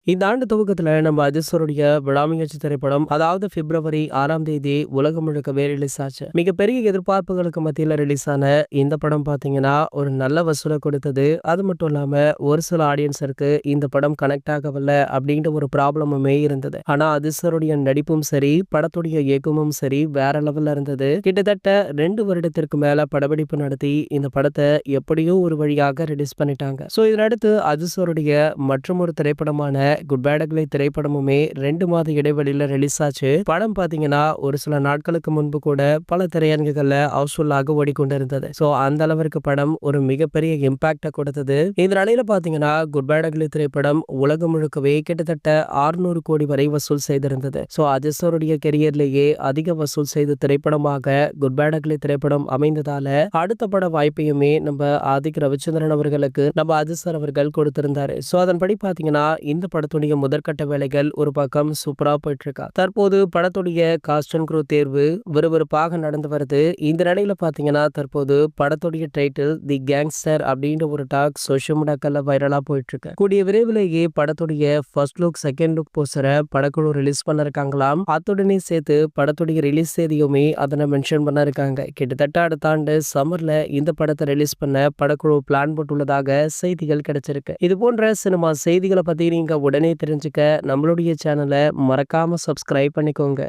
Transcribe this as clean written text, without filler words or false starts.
இந்த ஆண்டு துவக்கத்துல நம்ம அஜிஸ்வருடைய விடாமுயற்சி திரைப்படம் அதாவது பிப்ரவரி 6ஆம் தேதி உலகம் முழுக்கவே ரிலீஸ் ஆச்சு. மிகப்பெரிய எதிர்பார்ப்புகளுக்கு மத்தியில ரிலீஸ் ஆன இந்த படம் பாத்தீங்கன்னா ஒரு நல்ல வசூலை கொடுத்தது. அது மட்டும் இல்லாம ஒரு சில ஆடியன்ஸருக்கு இந்த படம் கனெக்ட் ஆகவில்லை அப்படின்ற ஒரு ப்ராப்ளமுமே இருந்தது. ஆனா அஜிஸ்வருடைய நடிப்பும் சரி, படத்துடைய இயக்கமும் சரி வேற லெவல்ல இருந்தது. கிட்டத்தட்ட 2 வருடத்திற்கு மேல படப்பிடிப்பு நடத்தி இந்த படத்தை எப்படியோ ஒரு வழியாக ரிலீஸ் பண்ணிட்டாங்க. சோ இதனடுத்து அஜிஸ்வருடைய மற்றொரு திரைப்படமான குட் பேட் அக்லி திரைப்படமுமே 2 மாத இடைவெளியில ரிலீஸ் ஆச்சு. படம் பாத்தீங்கன்னா ஒரு சில நாட்களுக்கு முன்பு கூட பல திரையரங்குகள்ல ஹவுஸ்ஃபுல்லாக ஓடிக்கொண்டிருந்தது. சோ அந்த அளவிற்கு படம் ஒரு மிகப்பெரிய இம்பாக்ட கொடுத்தது. இந்த நிலையில பாத்தீங்கன்னா குட் பேட் அக்லி திரைப்படம் உலகம் முழுக்கவே கிட்டத்தட்ட 600 கோடி வரை வசூல் செய்திருந்தது. சோ அஜிஸ்வருடைய கெரியர்லேயே அதிக வசூல் செய்த திரைப்படமாக குட் பேட் அக்லி திரைப்படம் அமைந்ததால அடுத்த பட வாய்ப்பையுமே நம்ம ஆதிக் ரவிச்சந்திரன் அவர்களுக்கு நம்ம அஜித் சார் அவர்கள் கொடுத்திருந்தாரு. சோ அதன்படி பாத்தீங்கன்னா இந்த படத்துடைய முதற்கட்ட வேலைகள் ஒரு பக்கம் சூப்பரா போயிட்டு இருக்கா. தற்போது படத்துடைய காஸ்ட் அண்ட் க்ரூ தேர்வு விறுவிறுப்பாக நடந்து வருது. இந்த நிலையில பாத்தீங்கன்னா தற்போது படத்துடைய டைட்டில் தி கேங்ஸ்டர் அப்படின்ற ஒரு டாக் சோஷியல் மீடியாக்கள்ல வைரலா போயிட்டு இருக்கு. கூடிய விரைவிலேயே படத்துடைய ஃபர்ஸ்ட் லுக் செகண்ட் லுக் போஸ்டரை படக்குழு ரிலீஸ் பண்ண இருக்காங்களாம். அத்துடனே சேர்த்து படத்துடைய ரிலீஸ் தேதியுமே அதனை மென்ஷன் பண்ண இருக்காங்க. கிட்டத்தட்ட அடுத்த ஆண்டு சம்மர்ல இந்த படத்தை ரிலீஸ் பண்ண படக்குழு பிளான் போட்டுள்ளதாக செய்திகள் கிடைச்சிருக்கு. இது போன்ற சினிமா செய்திகளை பத்தி நீங்க உடனே தெரிஞ்சுக்க நம்மளுடைய சேனலை மறக்காம சப்ஸ்கிரைப் பண்ணிக்கோங்க.